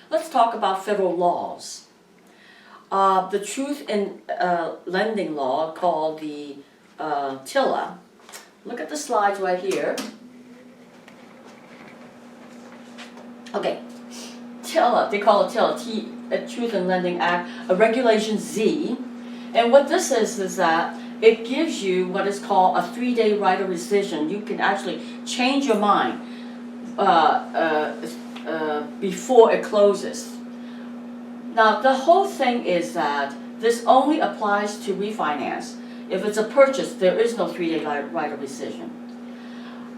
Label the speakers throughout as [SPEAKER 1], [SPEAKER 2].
[SPEAKER 1] let's talk about federal laws. The Truth in Lending law, called the TILA. Look at the slides right here. Okay, TILA, they call it TILA, Truth in Lending Act, Regulation Z. And what this is that it gives you what is called a 3-day right of rescission. You can actually change your mind before it closes. Now, the whole thing is that this only applies to refinance. If it's a purchase, there is no 3-day right of rescission.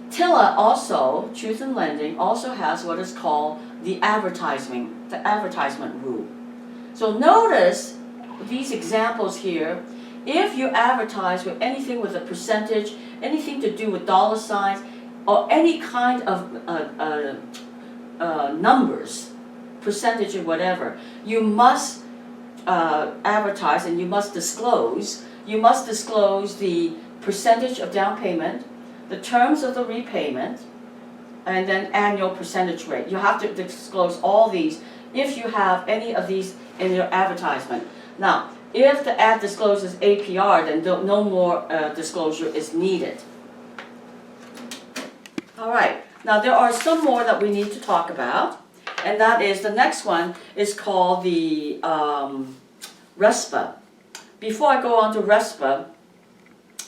[SPEAKER 1] TILA also, Truth in Lending, also has what is called the advertisement rule. So notice these examples here. If you advertise with anything with a percentage, anything to do with dollar signs, or any kind of numbers, percentage or whatever, you must advertise and you must disclose. You must disclose the percentage of down payment, the terms of the repayment, and then annual percentage rate. You have to disclose all these if you have any of these in your advertisement. Now, if the ad discloses APR, then no more disclosure is needed. All right, now there are some more that we need to talk about, and that is, the next one is called the RESPA. Before I go on to RESPA,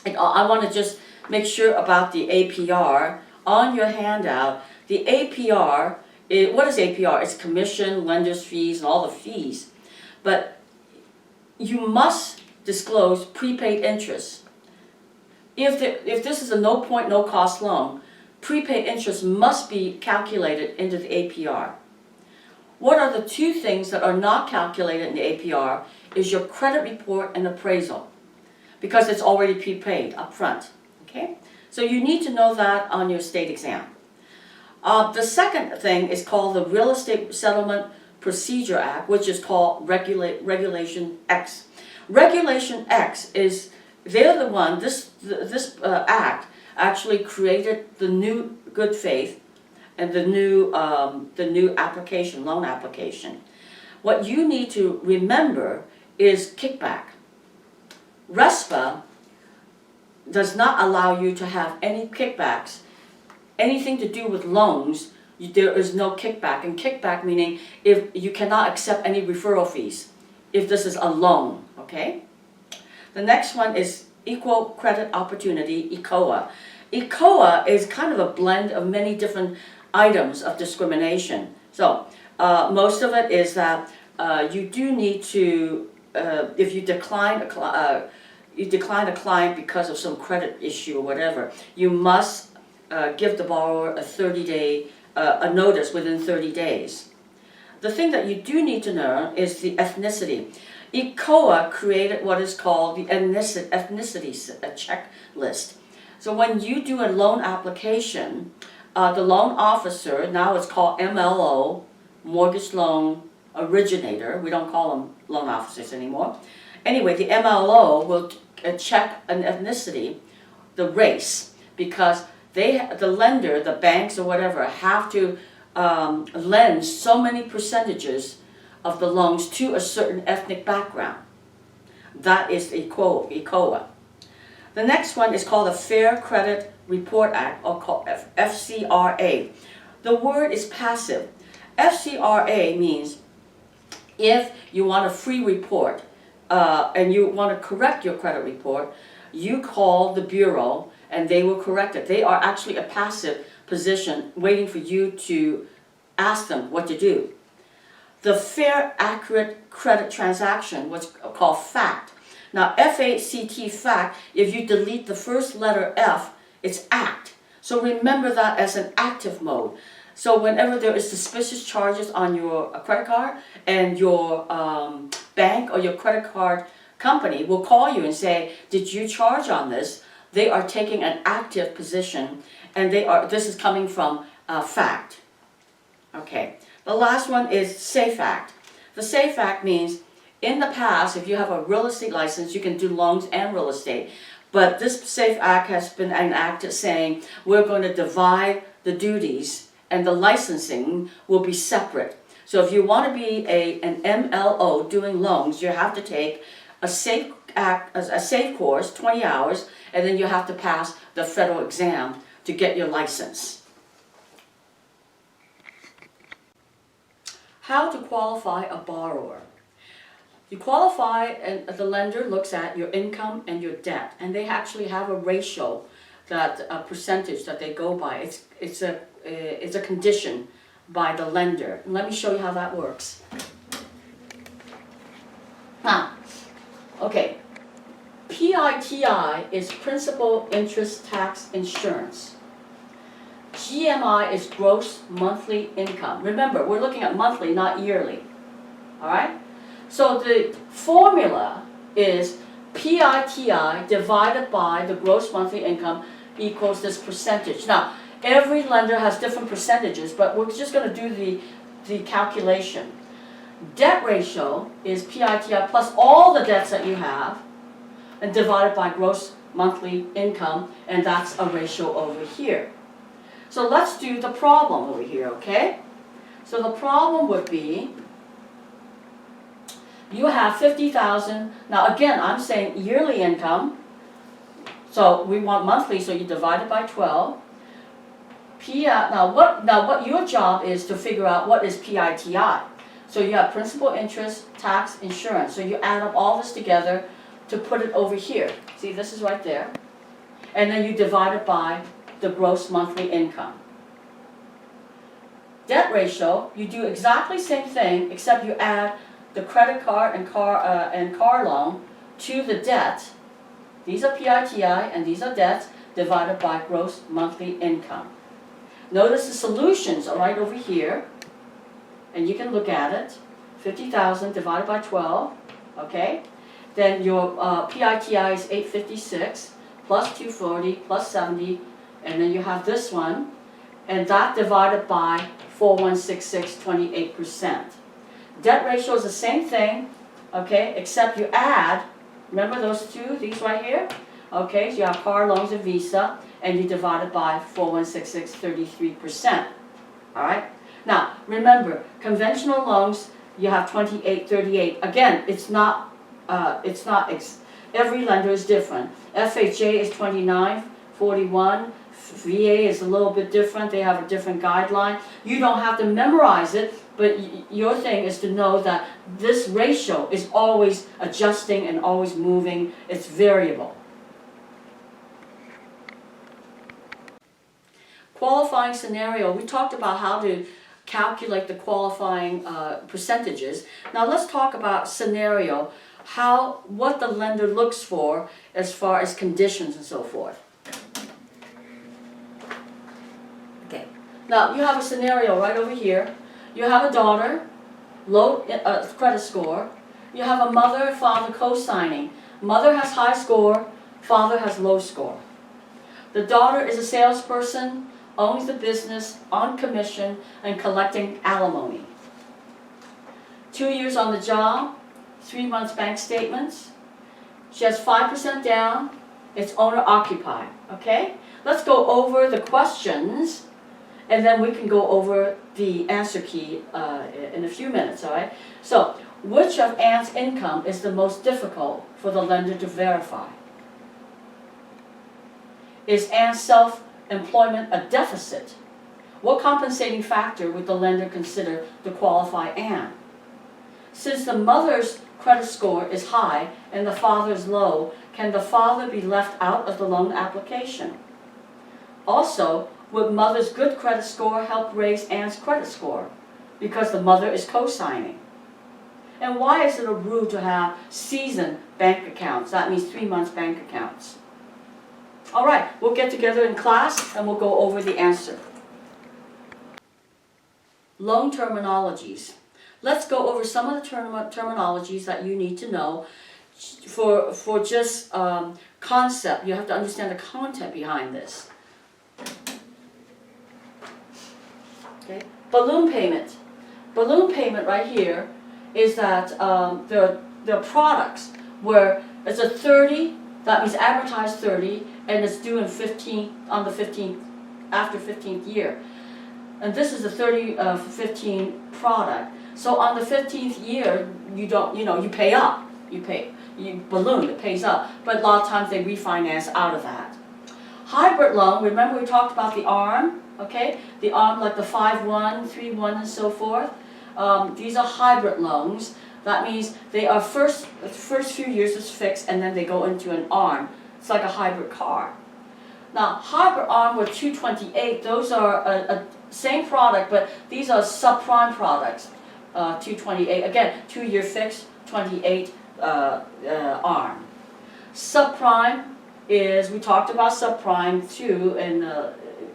[SPEAKER 1] I want to just make sure about the APR. On your handout, the APR, what is APR? It's commission, lender's fees, and all the fees. But you must disclose prepaid interest. If this is a no point, no cost loan, prepaid interest must be calculated into the APR. What are the two things that are not calculated in the APR is your credit report and appraisal, because it's already prepaid up front. Okay? So you need to know that on your state exam. The second thing is called the Real Estate Settlement Procedure Act, which is called Regulation X. Regulation X is, they're the one, this act actually created the new good faith and the new application, loan application. What you need to remember is kickback. RESPA does not allow you to have any kickbacks, anything to do with loans. There is no kickback, and kickback meaning if you cannot accept any referral fees if this is a loan, okay? The next one is Equal Credit Opportunity, ECOA. ECOA is kind of a blend of many different items of discrimination. So most of it is that you do need to, if you decline a client because of some credit issue or whatever, you must give the borrower a 30-day a notice within 30 days. The thing that you do need to know is the ethnicity. ECOA created what is called the ethnicity checklist. So when you do a loan application, the loan officer, now it's called MLO, Mortgage Loan Originator, we don't call them loan officers anymore. Anyway, the MLO will check an ethnicity, the race, because the lender, the banks or whatever, have to lend so many percentages of the loans to a certain ethnic background. That is the ECOA. The next one is called the Fair Credit Report Act, or called FCRA. The word is passive. FCRA means if you want a free report and you want to correct your credit report, you call the bureau and they will correct it. They are actually a passive position waiting for you to ask them what to do. The Fair Accurate Credit Transaction, what's called FACT. Now, FACT, FACT, if you delete the first letter F, it's ACT. So remember that as an active mode. So whenever there is suspicious charges on your credit card, and your bank or your credit card company will call you and say, did you charge on this? They are taking an active position, and this is coming from FACT. Okay. The last one is SAFE Act. The SAFE Act means, in the past, if you have a real estate license, you can do loans and real estate. But this SAFE Act has been enacted saying we're going to divide the duties and the licensing will be separate. So if you want to be an MLO doing loans, you have to take a safe course, 20 hours, and then you have to pass the federal exam to get your license. How to qualify a borrower. You qualify, and the lender looks at your income and your debt, and they actually have a ratio, a percentage that they go by. It's a condition by the lender. And let me show you how that works. Okay, PITI is principal, interest, tax, insurance. GMI is gross monthly income. Remember, we're looking at monthly, not yearly. All right? So the formula is PITI divided by the gross monthly income equals this percentage. Now, every lender has different percentages, but we're just going to do the calculation. Debt ratio is PITI plus all the debts that you have and divided by gross monthly income, and that's a ratio over here. So let's do the problem over here, okay? So the problem would be, you have 50,000. Now again, I'm saying yearly income. So we want monthly, so you divide it by 12. Now what your job is to figure out what is PITI. So you have principal, interest, tax, insurance. So you add up all this together to put it over here. See, this is right there. And then you divide it by the gross monthly income. Debt ratio, you do exactly the same thing, except you add the credit card and car loan to the debt. These are PITI and these are debts divided by gross monthly income. Notice the solutions are right over here, and you can look at it. 50,000 divided by 12, okay? Then your PITI is 856 plus 240 plus 70, and then you have this one, and that divided by 4166, 28%. Debt ratio is the same thing, okay, except you add, remember those two, these right here? Okay, so you have car loans and Visa, and you divide it by 4166, 33%. All right? Now, remember, conventional loans, you have 28, 38. Again, every lender is different. FHA is 29, 41. VA is a little bit different. They have a different guideline. You don't have to memorize it, but your thing is to know that this ratio is always adjusting and always moving. It's variable. Qualifying scenario, we talked about how to calculate the qualifying percentages. Now let's talk about scenario, what the lender looks for as far as conditions and so forth. Okay. Now you have a scenario right over here. You have a daughter, low credit score. You have a mother and father co-signing. Mother has high score, father has low score. The daughter is a salesperson, owns the business, on commission, and collecting alimony. 2 years on the job, 3 months bank statements. She has 5% down, it's owner occupied, okay? Let's go over the questions, and then we can go over the answer key in a few minutes, all right? So, which of Anne's income is the most difficult for the lender to verify? Is Anne's self-employment a deficit? What compensating factor would the lender consider to qualify Anne? Since the mother's credit score is high and the father's low, can the father be left out of the loan application? Also, would mother's good credit score help raise Anne's credit score? Because the mother is co-signing. And why is it a rule to have seasoned bank accounts? That means 3 months bank accounts. All right, we'll get together in class and we'll go over the answer. Loan terminologies. Let's go over some of the terminologies that you need to know for just concept. You have to understand the content behind this. Okay, balloon payment. Balloon payment right here is that there are products where it's a 30, that means advertised 30, and it's due in 15 on the 15th after 15th year. And this is a 30 15 product. So on the 15th year, you don't, you pay up. You balloon, it pays up. But a lot of times they refinance out of that. Hybrid loan, remember we talked about the ARM, okay? The ARM like the 5-1, 3-1 and so forth. These are hybrid loans. That means they are the first few years is fixed and then they go into an ARM. It's like a hybrid car. Now, hybrid ARM with 228, those are a same product, but these are subprime products. 228, again, 2-year fixed, 28 ARM. Subprime is, we talked about subprime too, and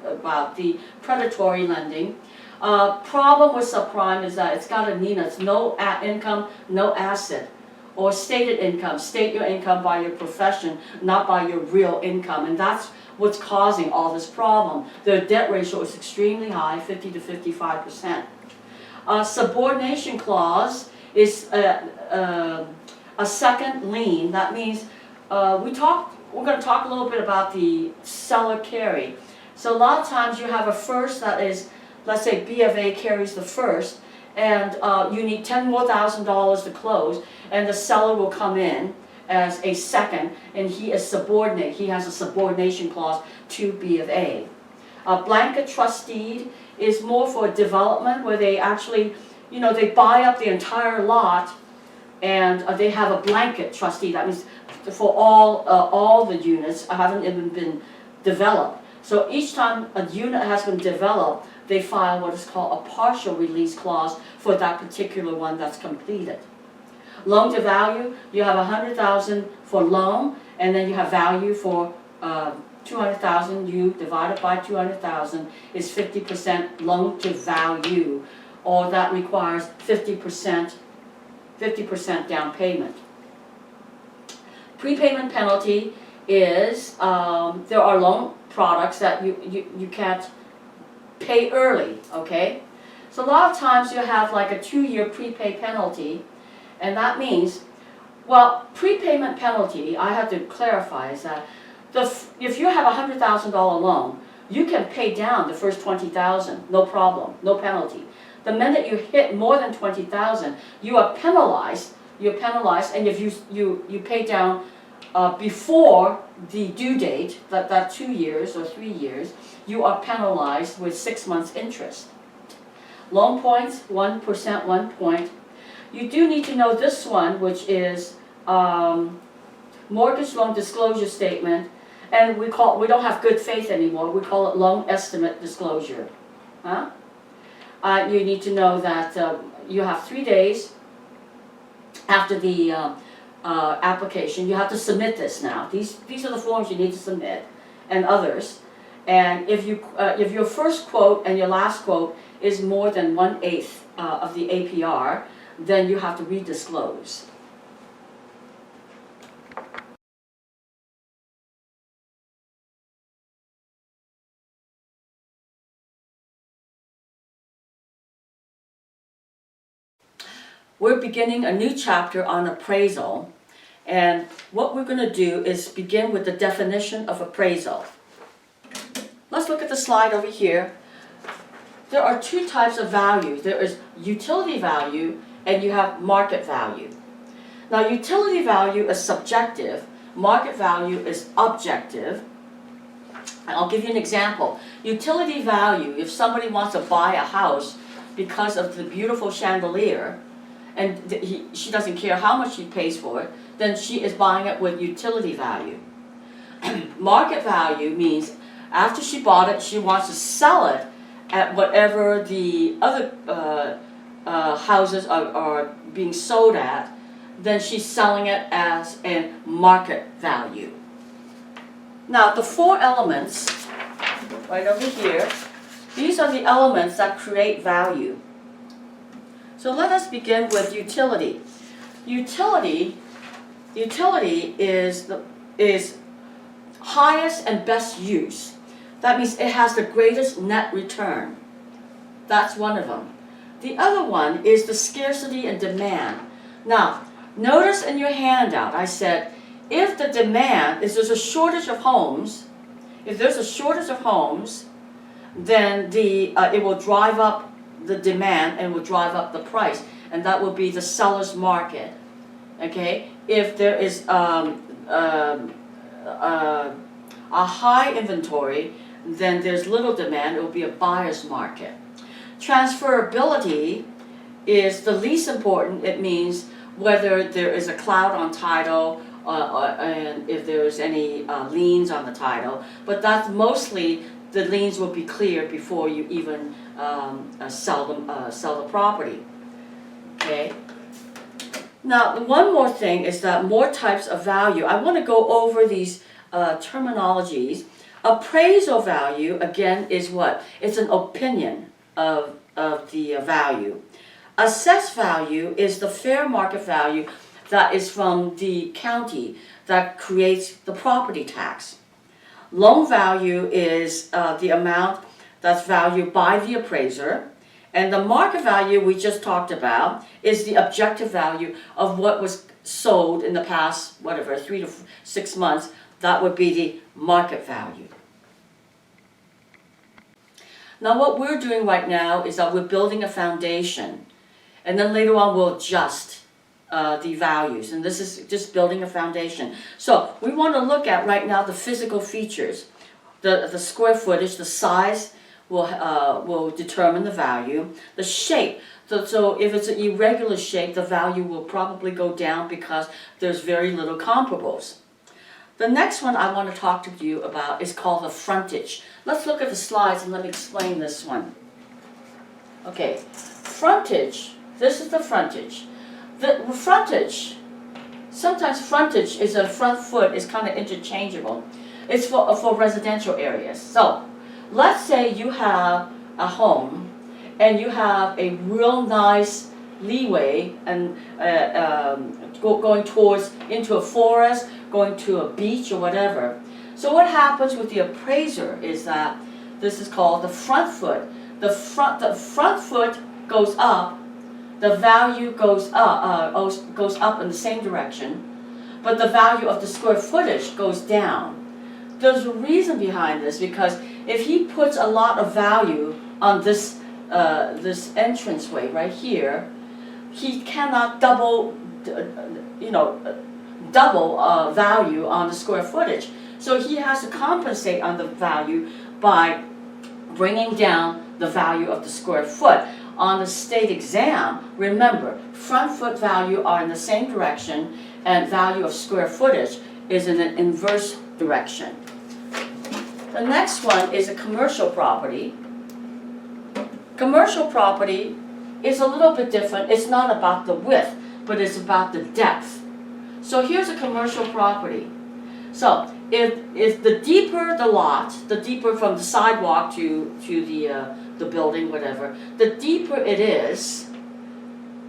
[SPEAKER 1] about the predatory lending. Problem with subprime is that it's got a NINA, it's no income, no asset, or stated income. State your income by your profession, not by your real income, and that's what's causing all this problem. The debt ratio is extremely high, 50 to 55%. Subordination clause is a second lien. That means we're going to talk a little bit about the seller carry. So a lot of times you have a first that is, let's say B of A carries the first, and you need $10,000 more to close, and the seller will come in as a second, and he is subordinate. He has a subordination clause to B of A. A blanket trust deed is more for development, where they actually, they buy up the entire lot, and they have a blanket trust deed. That means for all the units haven't even been developed. So each time a unit has been developed, they file what is called a partial release clause for that particular one that's completed. Loan to value, you have $100,000 for loan, and then you have value for $200,000. You divide it by $200,000 is 50% loan to value, or that requires 50% down payment. Prepayment penalty is there are loan products that you can't pay early, okay? So a lot of times you have like a 2-year prepay penalty, and that means, well, prepayment penalty, I have to clarify, is that if you have a $100,000 loan, you can pay down the first $20,000, no problem, no penalty. The minute you hit more than $20,000, you are penalized. You're penalized, and if you pay down before the due date, that 2 years or 3 years, you are penalized with 6 months interest. Loan points, 1%, 1 point. You do need to know this one, which is mortgage loan disclosure statement, and we don't have good faith anymore. We call it loan estimate disclosure. Huh? You need to know that you have 3 days after the application. You have to submit this now. These are the forms you need to submit, and others. And if your first quote and your last quote is more than 1/8 of the APR, then you have to redisclose. We're beginning a new chapter on appraisal, and what we're going to do is begin with the definition of appraisal. Let's look at the slide over here. There are 2 types of value. There is utility value and you have market value. Now, utility value is subjective, market value is objective. I'll give you an example. Utility value, if somebody wants to buy a house because of the beautiful chandelier, and she doesn't care how much she pays for it, then she is buying it with utility value. Market value means after she bought it, she wants to sell it at whatever the other houses are being sold at, then she's selling it as a market value. Now, the 4 elements, right over here, these are the elements that create value. So let us begin with utility. Utility is highest and best use. That means it has the greatest net return. That's one of them. The other one is the scarcity and demand. Now, notice in your handout I said, if the demand is there's a shortage of homes, then it will drive up the demand and will drive up the price, and that will be the seller's market. Okay, if there is a high inventory, then there's little demand, it will be a buyer's market. Transferability is the least important. It means whether there is a cloud on title and if there is any liens on the title, but that's mostly the liens will be cleared before you even sell the property. Okay. Now, one more thing is that more types of value. I want to go over these terminologies. Appraisal value, again, is what? It's an opinion of the value. Assessed value is the fair market value that is from the county that creates the property tax. Loan value is the amount that's valued by the appraiser. And the market value we just talked about is the objective value of what was sold in the past, 3 to 6 months. That would be the market value. Now what we're doing right now is that we're building a foundation. And then later on we'll adjust the values. And this is just building a foundation. So we want to look at right now the physical features. The square footage, the size will determine the value. The shape. So if it's an irregular shape, the value will probably go down because there's very little comparables. The next one I want to talk to you about is called the frontage. Let's look at the slides and let me explain this one. Okay, frontage, this is the frontage. The frontage, sometimes frontage is a front foot, is kind of interchangeable. It's for residential areas. So, let's say you have a home and you have a real nice leeway and going towards into a forest, going to a beach or whatever. So what happens with the appraiser is that this is called the front foot. The front foot goes up, the value goes up in the same direction, but the value of the square footage goes down. There's a reason behind this, because if he puts a lot of value on this entranceway right here, he cannot double value on the square footage. So he has to compensate on the value by bringing down the value of the square foot. On the state exam, remember, front foot value are in the same direction and value of square footage is in an inverse direction. The next one is a commercial property. Commercial property is a little bit different. It's not about the width, but it's about the depth. So here's a commercial property. So if the deeper the lot, the deeper from the sidewalk to the building, whatever, the deeper it is,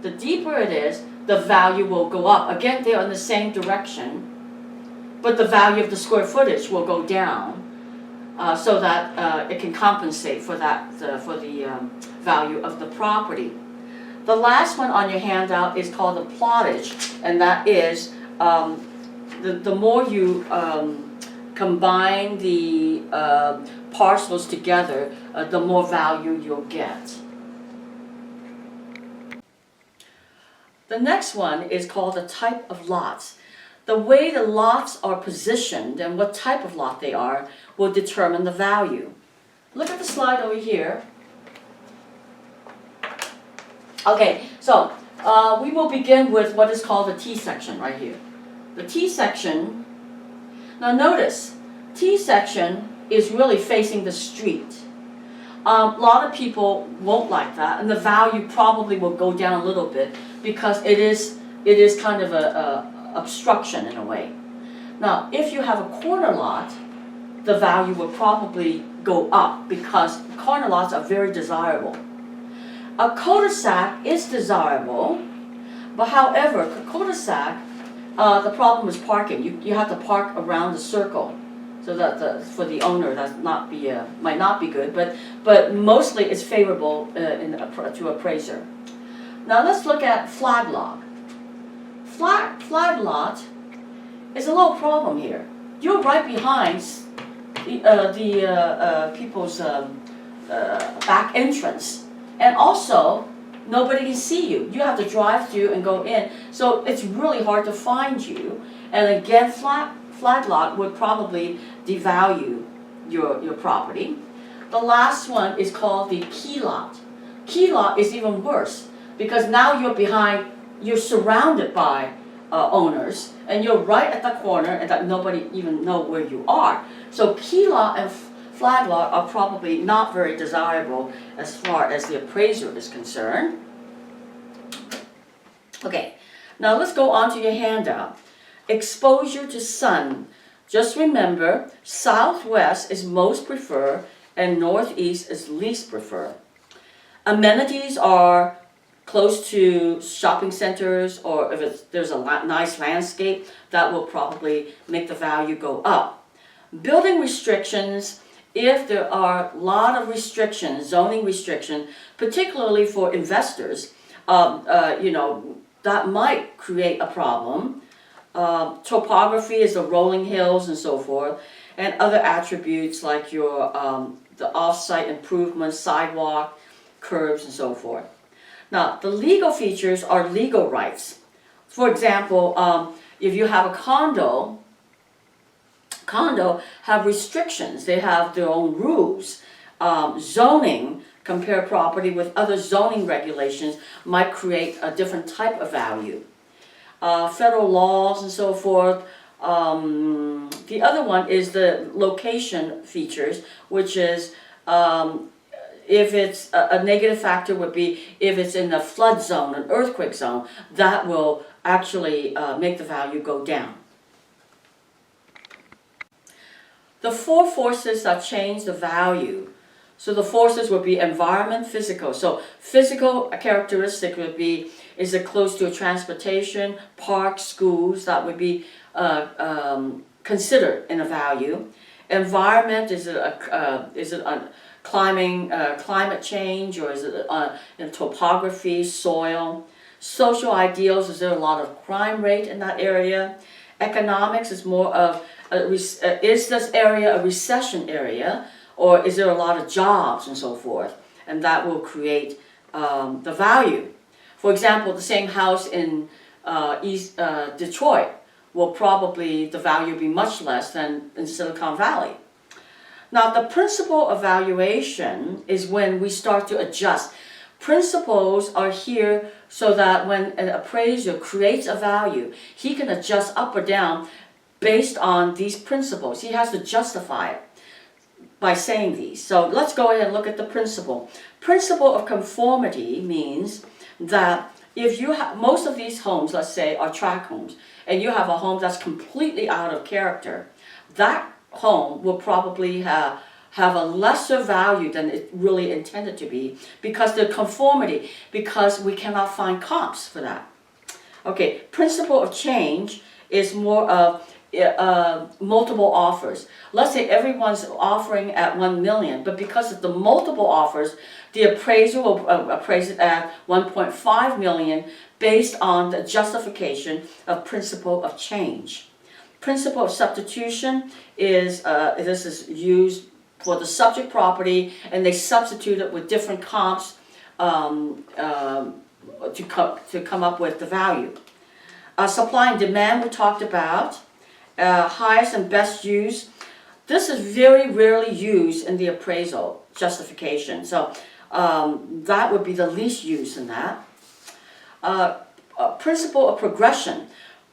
[SPEAKER 1] the value will go up. Again, they're in the same direction, but the value of the square footage will go down, so that it can compensate for that for the value of the property. The last one on your handout is called the plottage, and that is the more you combine the parcels together, the more value you'll get. The next one is called the type of lots. The way the lots are positioned and what type of lot they are will determine the value. Look at the slide over here. Okay, so we will begin with what is called the T section right here. The T section, now notice, T section is really facing the street. A lot of people won't like that, and the value probably will go down a little bit because it is kind of a obstruction in a way. Now, if you have a corner lot, the value will probably go up because corner lots are very desirable. A cul-de-sac is desirable, but however, a cul-de-sac, the problem is parking. You have to park around the circle, so that for the owner that might not be good, but mostly it's favorable to appraiser. Now let's look at flag lot. Flag lot is a little problem here. You're right behind the people's back entrance. And also, nobody can see you. You have to drive through and go in. So it's really hard to find you. And again, flag lot would probably devalue your property. The last one is called the key lot. Key lot is even worse because now you're surrounded by owners, and you're right at the corner, and that nobody even know where you are. So key lot and flag lot are probably not very desirable as far as the appraiser is concerned. Okay, now let's go on to your handout. Exposure to sun. Just remember, southwest is most preferred and northeast is least preferred. Amenities are close to shopping centers, or if there's a nice landscape, that will probably make the value go up. Building restrictions, if there are a lot of restrictions, zoning restrictions, particularly for investors, that might create a problem. Topography is the rolling hills and so forth, and other attributes like your the off-site improvements, sidewalk, curbs, and so forth. Now, the legal features are legal rights. For example, if you have a condo have restrictions. They have their own rules. Zoning, compare property with other zoning regulations, might create a different type of value. Federal laws and so forth. The other one is the location features, which is if it's a negative factor would be if it's in a flood zone, an earthquake zone, that will actually make the value go down. The four forces that change the value. So the forces would be environment, physical. So physical characteristic would be, is it close to a transportation, parks, schools, that would be considered in a value. Environment, is it a climate change, or is it in topography, soil? Social ideals, is there a lot of crime rate in that area? Economics is more of, is this area a recession area, or is there a lot of jobs and so forth? And that will create the value. For example, the same house in East Detroit will probably, the value be much less than in Silicon Valley. Now, the principle of valuation is when we start to adjust. Principles are here so that when an appraiser creates a value, he can adjust up or down based on these principles. He has to justify it by saying these. So let's go ahead and look at the principle. Principle of conformity means that if you have, most of these homes, let's say, are tract homes, and you have a home that's completely out of character, that home will probably have a lesser value than it really intended to be, because the conformity, because we cannot find comps for that. Okay, principle of change is more of multiple offers. Let's say everyone's offering at 1 million, but because of the multiple offers, the appraiser will appraise it at 1.5 million based on the justification of principle of change. Principle of substitution is, this is used for the subject property, and they substitute it with different comps to come up with the value. Supply and demand we talked about. Highest and best use. This is very rarely used in the appraisal justification. So that would be the least use in that. Principle of progression.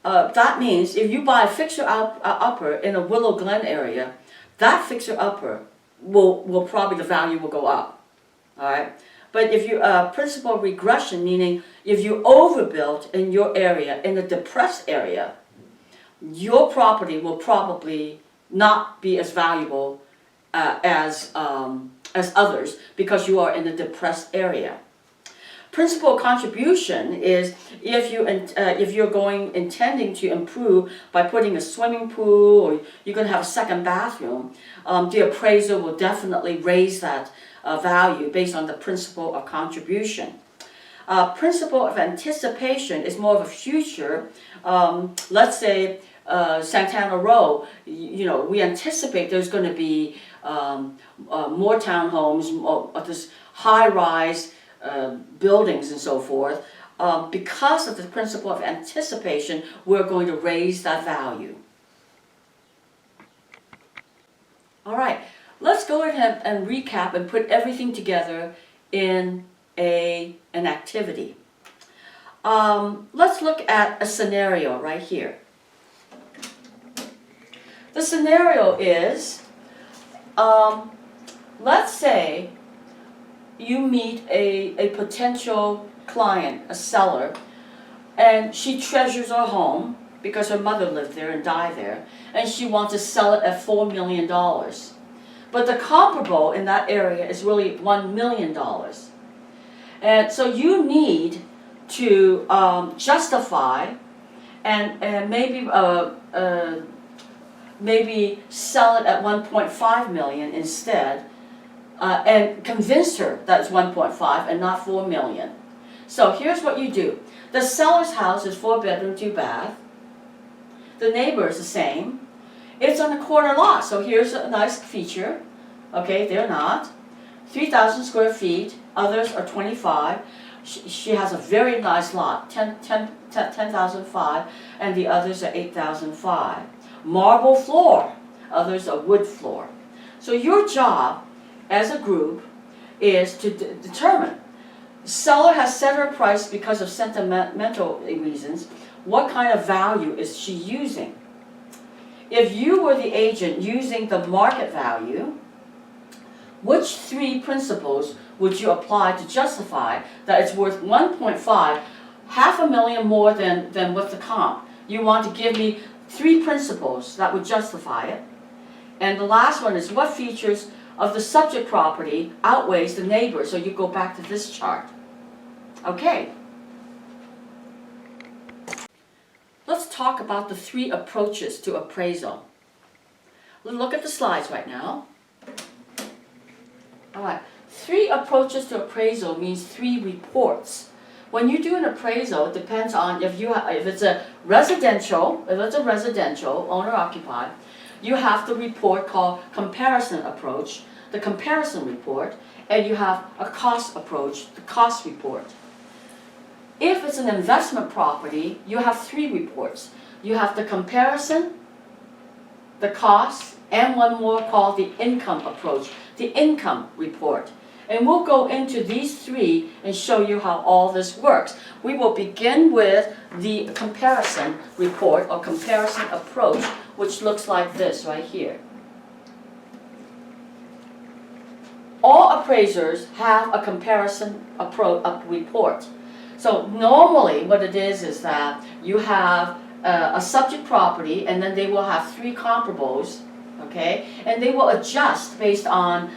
[SPEAKER 1] That means if you buy a fixer-upper in a Willow Glen area, that fixer-upper will probably, the value will go up. All right. But if you principle of regression, meaning if you overbuilt in your area, in a depressed area, your property will probably not be as valuable as others because you are in a depressed area. Principal contribution is if you're intending to improve by putting a swimming pool, or you're going to have a second bathroom, the appraiser will definitely raise that value based on the principle of contribution. Principle of anticipation is more of a future. Let's say Santana Row, we anticipate there's going to be more townhomes, this high-rise buildings and so forth, because of the principle of anticipation, we're going to raise that value. All right, let's go ahead and recap and put everything together in an activity. Let's look at a scenario right here. The scenario is, let's say you meet a potential client, a seller, and she treasures her home because her mother lived there and died there, and she wants to sell it at $4 million. But the comparable in that area is really $1 million. And so you need to justify and maybe sell it at 1.5 million instead, and convince her that it's 1.5 and not 4 million. So here's what you do. The seller's house is 4-bedroom, 2-bath. The neighbor is the same. It's on a corner lot, so here's a nice feature. Okay, they're not. 3,000 square feet, others are 25. She has a very nice lot, 10,005, and the others are 8,005. Marble floor, others are wood floor. So your job as a group is to determine, the seller has set her price because of sentimental reasons. What kind of value is she using? If you were the agent using the market value, which 3 principles would you apply to justify that it's worth 1.5, $500,000 more than with the comp? You want to give me 3 principles that would justify it. And the last one is, what features of the subject property outweighs the neighbor? So you go back to this chart. Okay. Let's talk about the 3 approaches to appraisal. Look at the slides right now. All right. 3 approaches to appraisal means 3 reports. When you do an appraisal, it depends on if it's a residential, owner-occupied, you have the report called comparison approach, the comparison report, and you have a cost approach, the cost report. If it's an investment property, you have 3 reports. You have the comparison, the cost, and one more called the income approach, the income report. And we'll go into these 3 and show you how all this works. We will begin with the comparison report or comparison approach, which looks like this right here. All appraisers have a comparison report. So normally what it is that you have a subject property, and then they will have 3 comparables, okay? And they will adjust based on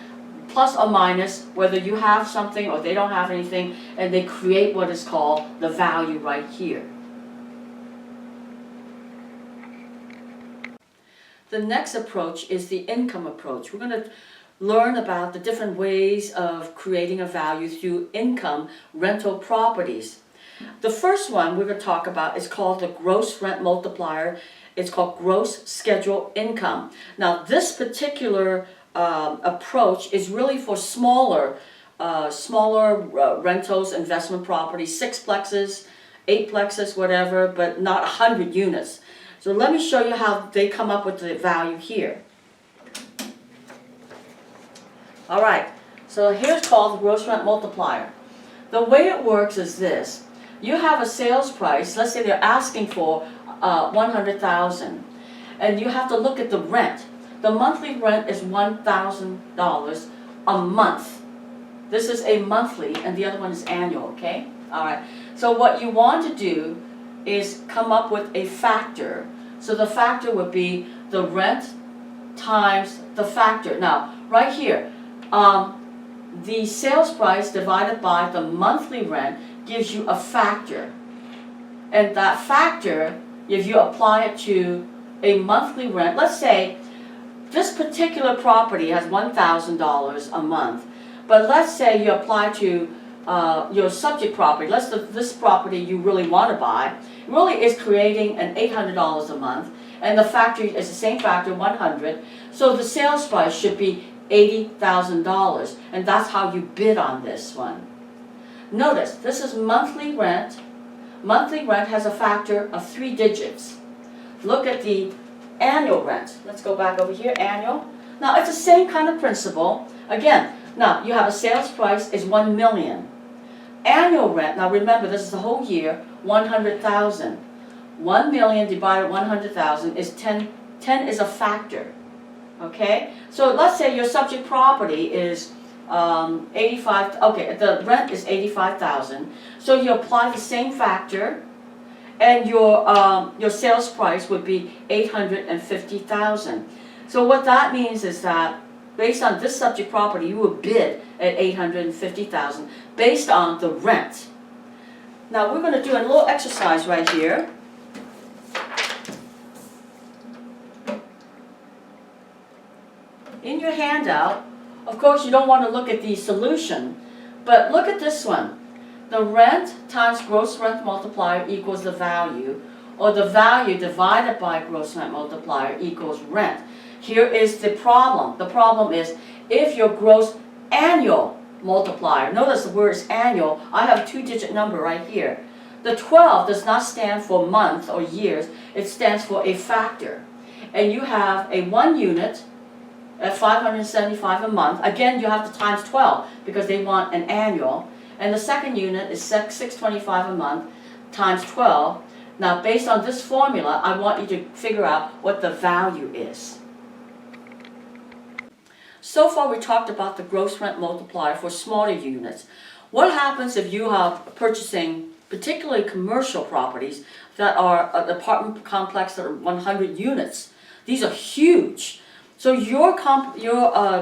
[SPEAKER 1] plus or minus, whether you have something or they don't have anything, and they create what is called the value right here. The next approach is the income approach. We're going to learn about the different ways of creating a value through income rental properties. The first one we're going to talk about is called the gross rent multiplier. It's called gross scheduled income. Now this particular approach is really for smaller rentals, investment properties, 6-plexes, 8-plexes, whatever, but not 100 units. So let me show you how they come up with the value here. All right, so here's called the gross rent multiplier. The way it works is this. You have a sales price, let's say they're asking for $100,000, and you have to look at the rent. The monthly rent is $1,000 a month. This is a monthly, and the other one is annual, okay? All right, so what you want to do is come up with a factor. So the factor would be the rent times the factor. Now, right here, the sales price divided by the monthly rent gives you a factor. And that factor, if you apply it to a monthly rent, let's say this particular property has $1,000 a month, but let's say you apply to your subject property, this property you really want to buy, really is creating an $800 a month, and the factor is the same factor, 100, so the sales price should be $80,000, and that's how you bid on this one. Notice, this is monthly rent. Monthly rent has a factor of 3 digits. Look at the annual rent. Let's go back over here, annual. Now, it's the same kind of principle. Again, now, you have a sales price is 1 million. Annual rent, now remember, this is the whole year, 100,000. 1 million divided 100,000 is 10. 10 is a factor. Okay? So let's say your subject property is 85, okay, the rent is 85,000. So you apply the same factor, and your sales price would be 850,000. So what that means is that based on this subject property, you will bid at 850,000 based on the rent. Now we're going to do a little exercise right here. In your handout, of course you don't want to look at the solution, but look at this one. The rent times gross rent multiplier equals the value, or the value divided by gross rent multiplier equals rent. Here is the problem. The problem is if your gross annual multiplier, notice the word is annual, I have a 2-digit number right here. The 12 does not stand for month or years, it stands for a factor. And you have a 1 unit at 575 a month. Again, you have to times 12 because they want an annual. And the second unit is 625 a month times 12. Now, based on this formula, I want you to figure out what the value is. So far, we talked about the gross rent multiplier for smaller units. What happens if you are purchasing particularly commercial properties that are an apartment complex that are 100 units? These are huge. So your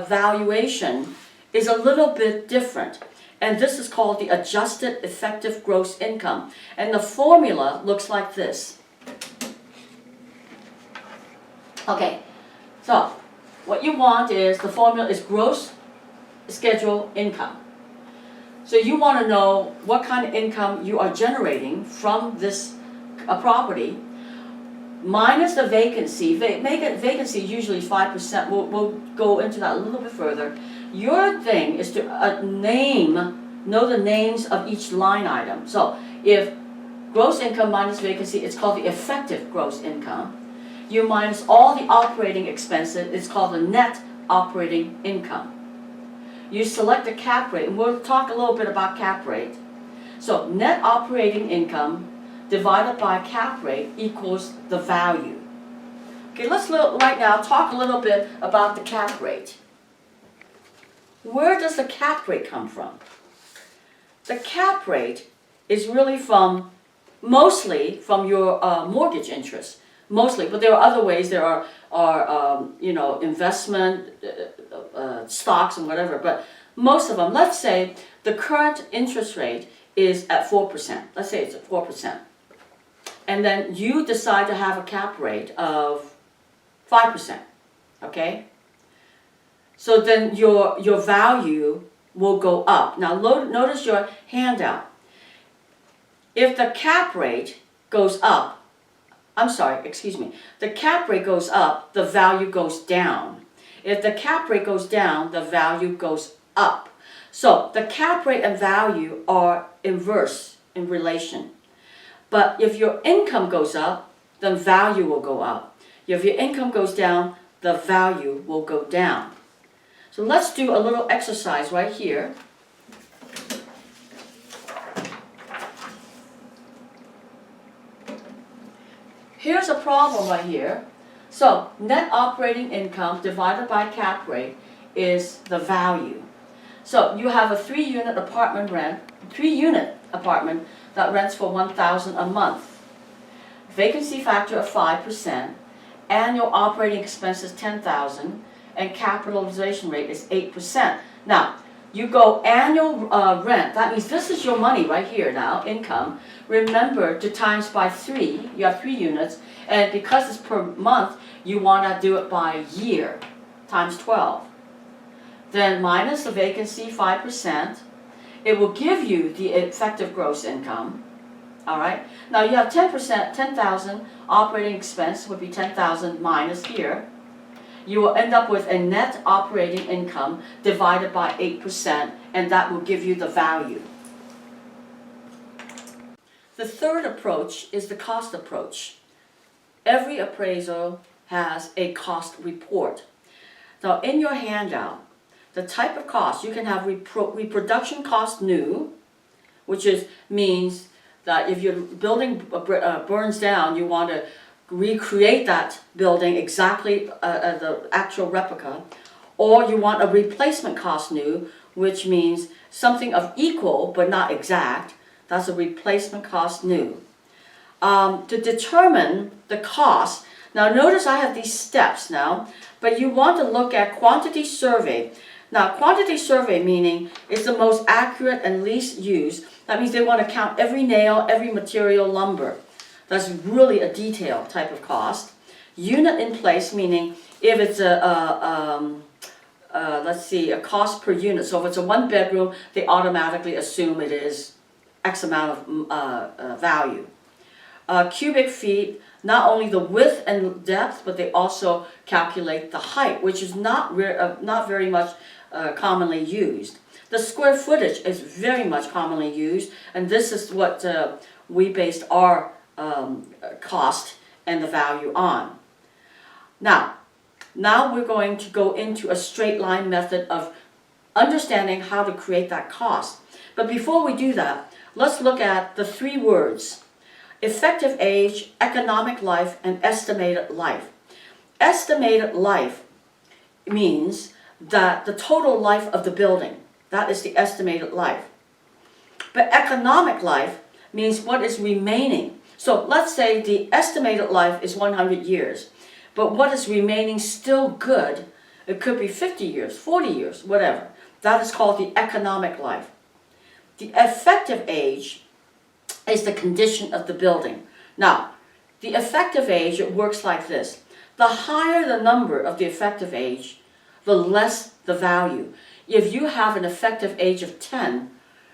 [SPEAKER 1] valuation is a little bit different. And this is called the adjusted effective gross income. And the formula looks like this. Okay, so what you want is, the formula is gross schedule income. So you want to know what kind of income you are generating from this property, minus the vacancy. Vacancy usually is 5%. We'll go into that a little bit further. Your thing is to know the names of each line item. So if gross income minus vacancy, it's called the effective gross income. You minus all the operating expenses, it's called the net operating income. You select the cap rate, and we'll talk a little bit about cap rate. So net operating income divided by cap rate equals the value. Okay, let's right now talk a little bit about the cap rate. Where does the cap rate come from? The cap rate is really mostly from your mortgage interest. Mostly, but there are other ways. There are investment, stocks and whatever, but most of them, let's say the current interest rate is at 4%. Let's say it's at 4%. And then you decide to have a cap rate of 5%, okay? So then your value will go up. Now notice your handout. If the cap rate goes up, the cap rate goes up, the value goes down. If the cap rate goes down, the value goes up. So the cap rate and value are inverse in relation. But if your income goes up, then value will go up. If your income goes down, the value will go down. So let's do a little exercise right here. Here's a problem right here. So net operating income divided by cap rate is the value. So you have a 3-unit apartment that rents for $1,000 a month. Vacancy factor of 5%, annual operating expenses $10,000, and capitalization rate is 8%. Now, you go annual rent, that means this is your money right here now, income. Remember to times by 3, you have 3 units, and because it's per month, you want to do it by year, times 12. Then minus the vacancy, 5%. It will give you the effective gross income. All right. Now you have 10%, 10,000 operating expense would be 10,000 minus here. You will end up with a net operating income divided by 8%, and that will give you the value. The third approach is the cost approach. Every appraisal has a cost report. Now in your handout, the type of cost, you can have reproduction cost new, which means that if your building burns down, you want to recreate that building exactly the actual replica, or you want a replacement cost new, which means something of equal but not exact. That's a replacement cost new. To determine the cost, now notice I have these steps now, but you want to look at quantity survey. Now quantity survey meaning it's the most accurate and least used. That means they want to count every nail, every material, lumber. That's really a detailed type of cost. Unit in place meaning if it's a cost per unit. So if it's a 1 bedroom, they automatically assume it is X amount of value. Cubic feet, not only the width and depth, but they also calculate the height, which is not very much commonly used. The square footage is very much commonly used, and this is what we based our cost and the value on. Now we're going to go into a straight line method of understanding how to create that cost. But before we do that, let's look at the 3 words: effective age, economic life, and estimated life. Estimated life means that the total life of the building, that is the estimated life. But economic life means what is remaining. So let's say the estimated life is 100 years, but what is remaining still good, it could be 50 years, 40 years, whatever. That is called the economic life. The effective age is the condition of the building. Now, the effective age, it works like this. The higher the number of the effective age, the less the value. If you have an effective age of 10,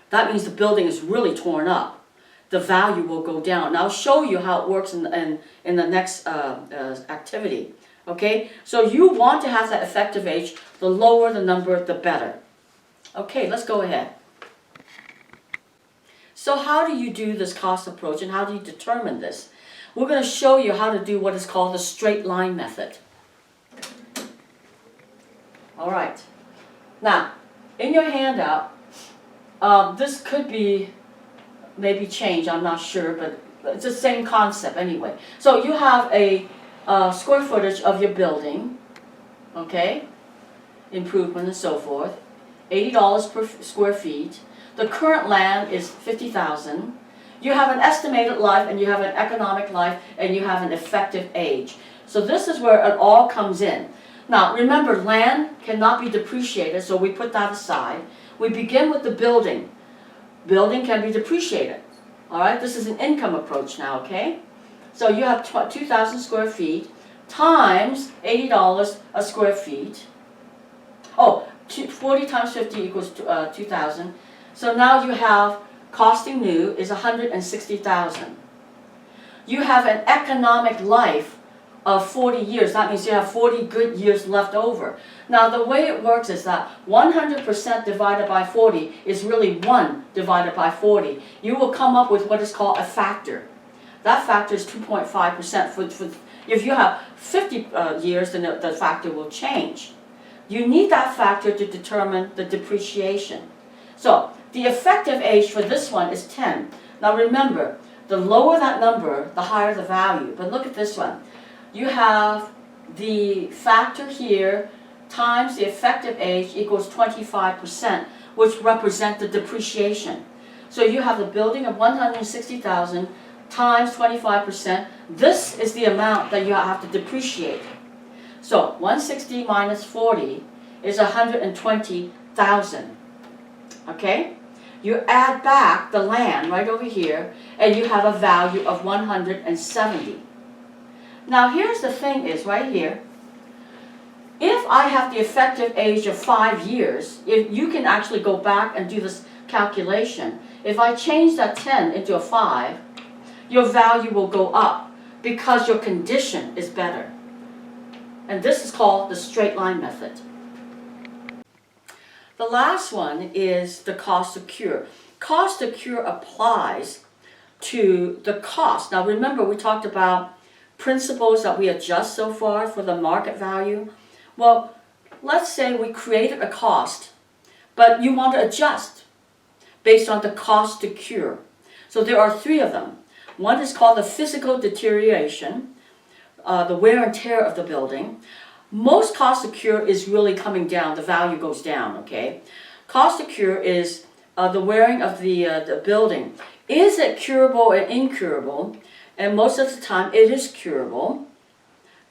[SPEAKER 1] that means the building is really torn up. The value will go down. Now I'll show you how it works in the next activity. Okay, so you want to have that effective age. The lower the number, the better. Okay, let's go ahead. So how do you do this cost approach and how do you determine this? We're going to show you how to do what is called the straight line method. All right. Now, in your handout, this could be maybe changed, I'm not sure, but it's the same concept anyway. So you have a square footage of your building, okay, improvement and so forth, $80 per square feet. The current land is $50,000. You have an estimated life and you have an economic life and you have an effective age. So this is where it all comes in. Now remember, land cannot be depreciated, so we put that aside. We begin with the building. Building can be depreciated. All right, this is an income approach now, okay? So you have 2,000 square feet times $80 a square feet. Oh, 40 times 50 equals 2,000. So now you have costing new is 160,000. You have an economic life of 40 years. That means you have 40 good years left over. Now the way it works is that 100% divided by 40 is really 1 divided by 40. You will come up with what is called a factor. That factor is 2.5%. If you have 50 years, then the factor will change. You need that factor to determine the depreciation. So the effective age for this one is 10. Now remember, the lower that number, the higher the value. But look at this one. You have the factor here times the effective age equals 25%, which represent the depreciation. So you have the building of 160,000 times 25%. This is the amount that you have to depreciate. So 160 minus 40 is 120,000. Okay? You add back the land right over here, and you have a value of 170. Now here's the thing is right here, if I have the effective age of 5 years, if you can actually go back and do this calculation, if I change that 10 into a 5, your value will go up because your condition is better. And this is called the straight line method. The last one is the cost to cure. Cost to cure applies to the cost. Now remember, we talked about principles that we adjust so far for the market value. Well, let's say we created a cost, but you want to adjust based on the cost to cure. So there are three of them. One is called the physical deterioration, the wear and tear of the building. Most cost to cure is really coming down, the value goes down, okay? Cost to cure is the wearing of the building. Is it curable or incurable? And most of the time it is curable.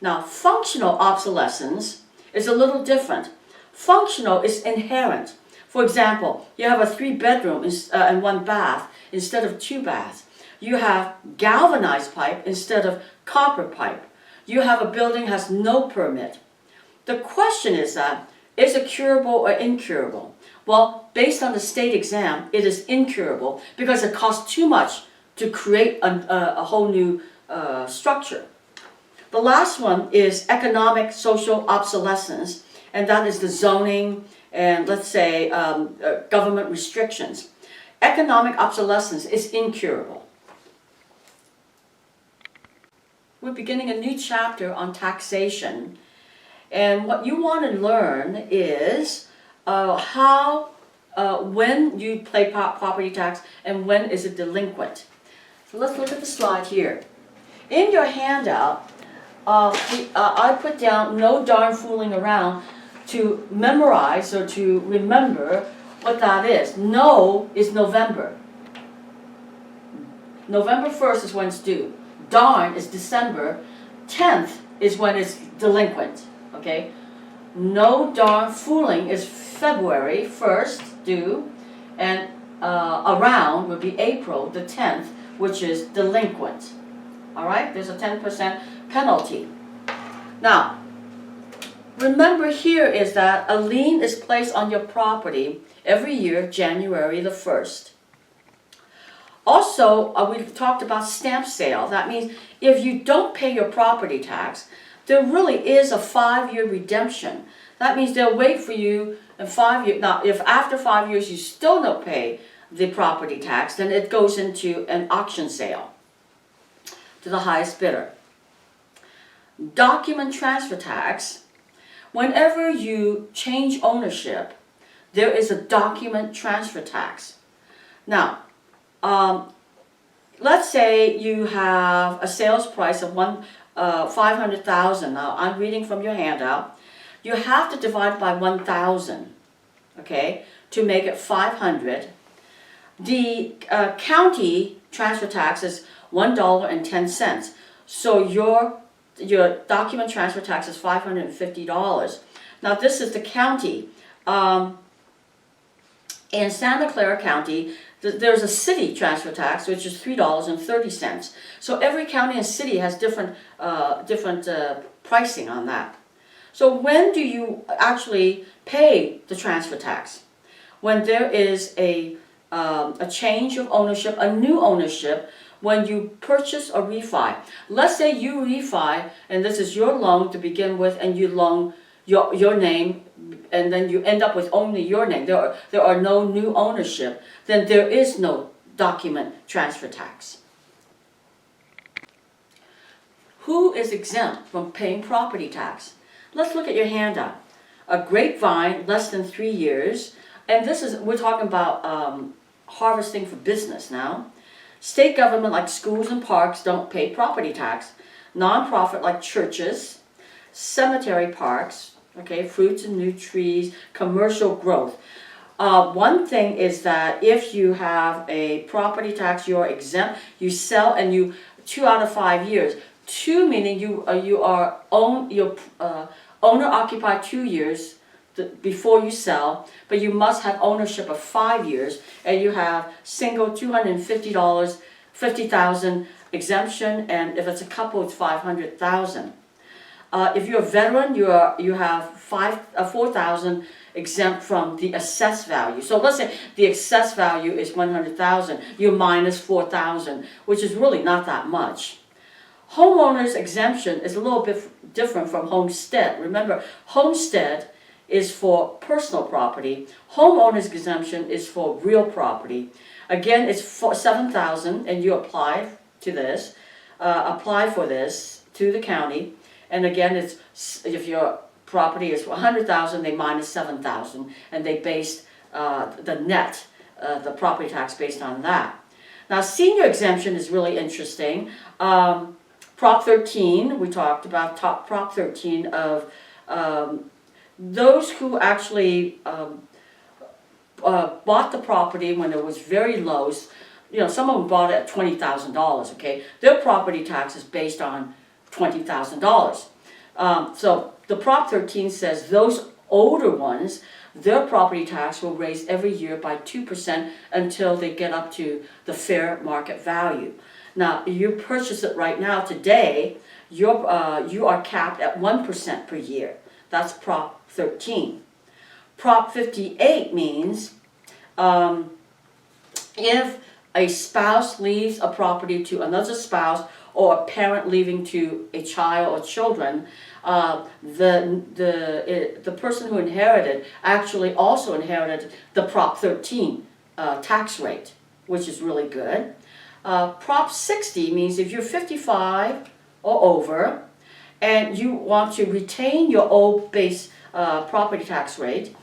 [SPEAKER 1] Now, functional obsolescence is a little different. Functional is inherent. For example, you have a 3-bedroom and 1 bath instead of 2 baths. You have galvanized pipe instead of copper pipe. You have a building has no permit. The question is it curable or incurable? Well, based on the state exam, it is incurable because it costs too much to create a whole new structure. The last one is economic social obsolescence, and that is the zoning and, let's say, government restrictions. Economic obsolescence is incurable. We're beginning a new chapter on taxation, and what you want to learn is when you pay property tax and when is it delinquent. So let's look at the slide here. In your handout, I put down no darn fooling around to memorize or to remember what that is. No is November. November 1st is when it's due. Darn is December. 10th is when it's delinquent. Okay? No darn fooling is February 1st due, and around would be April the 10th, which is delinquent. Alright, there's a 10% penalty. Now, remember here is that a lien is placed on your property every year, January the 1st. Also, we talked about stamp sale. That means if you don't pay your property tax, there really is a 5-year redemption. That means they'll wait for you in 5 years. Now, if after 5 years you still don't pay the property tax, then it goes into an auction sale to the highest bidder. Document transfer tax. Whenever you change ownership, there is a document transfer tax. Now, let's say you have a sales price of $500,000. Now, I'm reading from your handout. You have to divide by 1,000, okay, to make it 500. The county transfer tax is $1.10. So your document transfer tax is $550. Now, this is the county. In Santa Clara County, there's a city transfer tax, which is $3.30. So every county and city has different pricing on that. So when do you actually pay the transfer tax? When there is a change of ownership, a new ownership, when you purchase or refi. Let's say you refi, and this is your loan to begin with, and you loan your name, and then you end up with only your name. There are no new ownership. Then there is no document transfer tax. Who is exempt from paying property tax? Let's look at your handout. A grapevine, less than 3 years, and we're talking about harvesting for business now. State government like schools and parks don't pay property tax. Non-profit like churches, cemetery parks, okay, fruits and new trees, commercial growth. One thing is that if you have a property tax, you're exempt. You sell and you 2 out of 5 years. 2 meaning you are owner occupied 2 years before you sell, but you must have ownership of 5 years, and you have single $250, $50,000 exemption, and if it's a couple, it's $500,000. If you're a veteran, you have $4,000 exempt from the assessed value. So let's say the assessed value is $100,000, you minus $4,000, which is really not that much. Homeowners exemption is a little bit different from homestead. Remember, homestead is for personal property. Homeowner's exemption is for real property. Again, it's for $7,000, and you apply to this, apply for this to the county. And again, it's if your property is $100,000, they minus $7,000, and they based the net, the property tax based on that. Now, senior exemption is really interesting. Prop 13, we talked about Prop 13 of those who actually bought the property when it was very low. You know, some of them bought it at $20,000, okay? Their property tax is based on $20,000. So the Prop 13 says those older ones, their property tax will raise every year by 2% until they get up to the fair market value. Now, you purchase it right now today, you are capped at 1% per year. That's Prop 13. Prop 58 means if a spouse leaves a property to another spouse, or a parent leaving to a child or children, the person who inherited actually also inherited the Prop 13 tax rate, which is really good. Prop 60 means if you're 55 or over and you want to retain your old base property tax rate,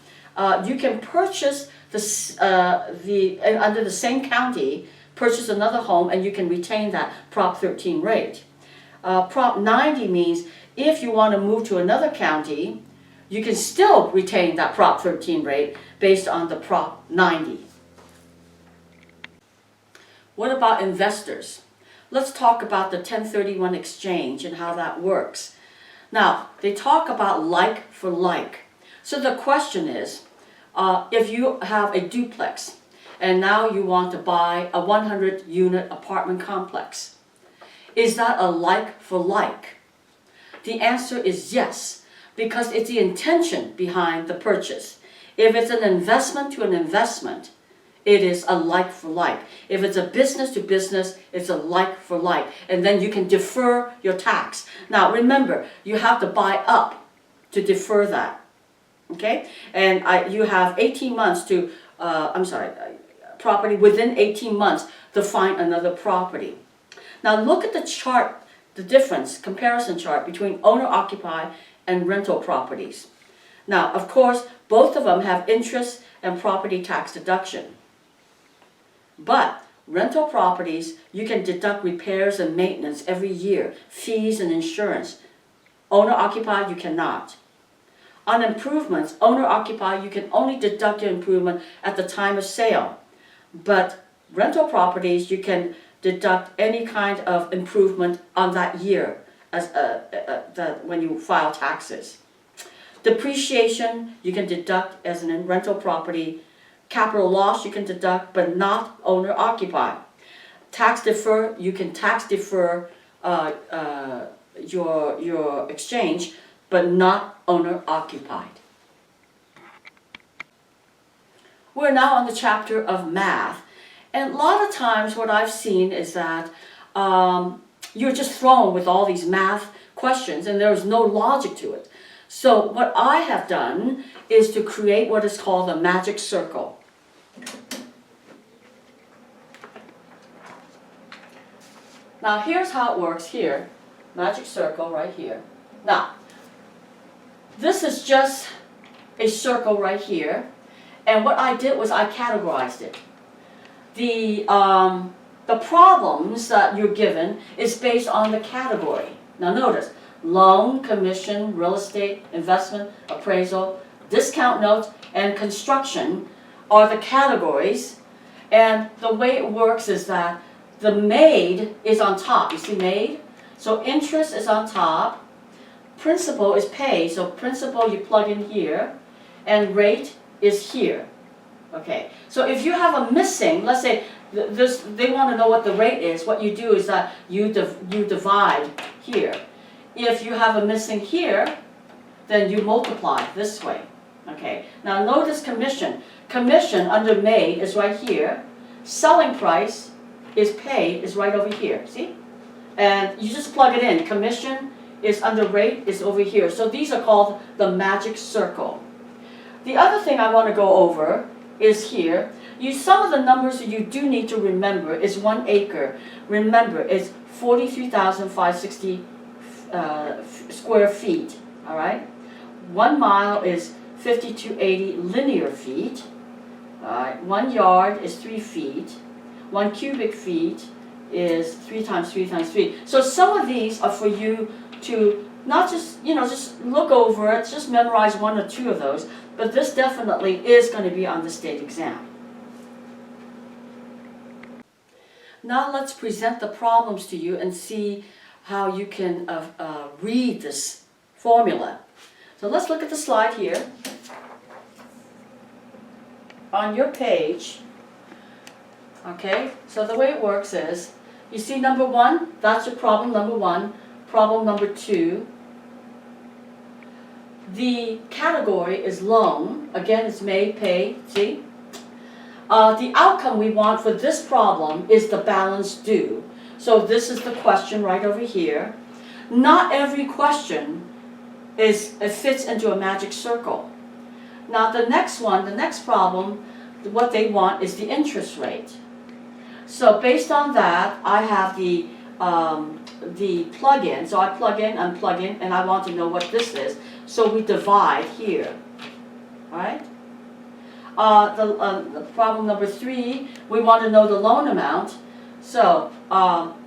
[SPEAKER 1] you can purchase under the same county, purchase another home, and you can retain that Prop 13 rate. Prop 90 means if you want to move to another county, you can still retain that Prop 13 rate based on the Prop 90. What about investors? Let's talk about the 1031 exchange and how that works. Now, they talk about like for like. So the question is, if you have a duplex, and now you want to buy a 100-unit apartment complex, is that a like for like? The answer is yes, because it's the intention behind the purchase. If it's an investment to an investment, it is a like for like. If it's a business to business, it's a like for like. And then you can defer your tax. Now remember, you have to buy up to defer that. Okay? And you have 18 months to, property within 18 months to find another property. Now look at the chart, the difference, comparison chart between owner-occupied and rental properties. Now, of course, both of them have interest and property tax deduction. But rental properties, you can deduct repairs and maintenance every year, fees and insurance. Owner-occupied, you cannot. On improvements, owner-occupied, you can only deduct your improvement at the time of sale. But rental properties, you can deduct any kind of improvement on that year as when you file taxes. Depreciation, you can deduct as in rental property. Capital loss, you can deduct, but not owner-occupied. Tax defer, you can tax defer your exchange, but not owner-occupied. We're now on the chapter of math, and a lot of times what I've seen is that you're just thrown with all these math questions and there's no logic to it. So what I have done is to create what is called a magic circle. Now here's how it works here. Magic circle right here. Now, this is just a circle right here. And what I did was I categorized it. The problems that you're given is based on the category. Now notice, loan, commission, real estate, investment, appraisal, discount notes, and construction are the categories. And the way it works is that the MAID is on top. You see MAID? So interest is on top. Principal is paid. So principal you plug in here. And rate is here. Okay. So if you have a missing, let's say they want to know what the rate is. What you do is that you divide here. If you have a missing here, then you multiply this way. Okay. Now notice commission. Commission under MAID is right here. Selling price is paid is right over here. See? And you just plug it in. Commission is under rate is over here. So these are called the magic circle. The other thing I want to go over is here. Some of the numbers that you do need to remember is 1 acre. Remember, it's 43,560 square feet. All right. 1 mile is 5280 linear feet. All right. 1 yard is 3 feet. 1 cubic feet is 3 times 3 times 3. So some of these are for you to not just, just look over it, just memorize 1 or 2 of those, but this definitely is going to be on the state exam. Now let's present the problems to you and see how you can read this formula. So let's look at the slide here. On your page, okay, so the way it works is, you see number 1, that's your problem number 1, problem number 2. The category is loan, again it's may, pay, see? The outcome we want for this problem is the balance due. So this is the question right over here. Not every question fits into a magic circle. Now the next one, the next problem, what they want is the interest rate. So based on that, I have the plug-in. So I plug in, unplug in, and I want to know what this is. So we divide here, all right? The problem number 3, we want to know the loan amount. So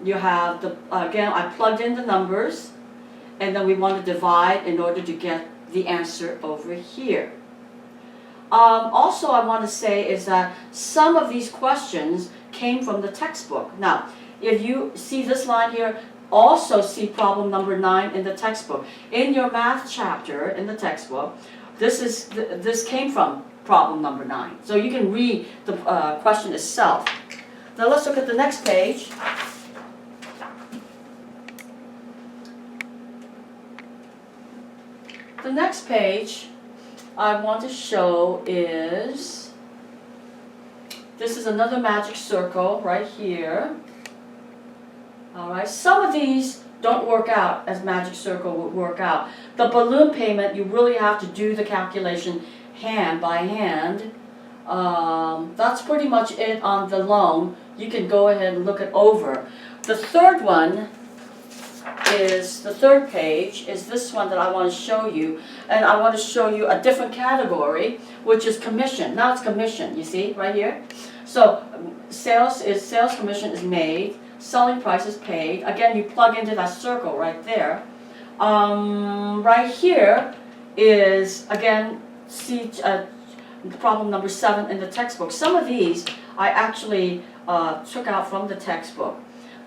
[SPEAKER 1] you have again, I plugged in the numbers, and then we want to divide in order to get the answer over here. Also, I want to say is that some of these questions came from the textbook. Now, if you see this line here, also see problem number 9 in the textbook. In your math chapter in the textbook, this came from problem number 9. So you can read the question itself. Now let's look at the next page. The next page I want to show is, this is another magic circle right here. Alright, some of these don't work out as magic circle would work out. The balloon payment, you really have to do the calculation hand by hand. That's pretty much it on the loan. You can go ahead and look it over. The third one is, the third page is this one that I want to show you, and I want to show you a different category, which is commission. Now it's commission, you see right here. So sales commission is made, selling price is paid. Again, you plug into that circle right there. Right here is, again, see problem number 7 in the textbook. Some of these I actually took out from the textbook.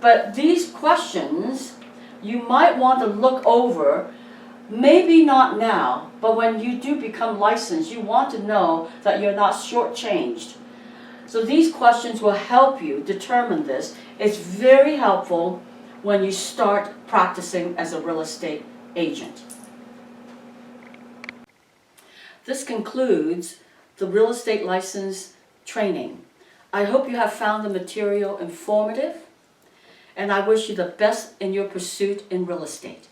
[SPEAKER 1] But these questions you might want to look over, maybe not now, but when you do become licensed, you want to know that you're not shortchanged. So these questions will help you determine this. It's very helpful when you start practicing as a real estate agent. This concludes the real estate license training. I hope you have found the material informative, and I wish you the best in your pursuit in real estate.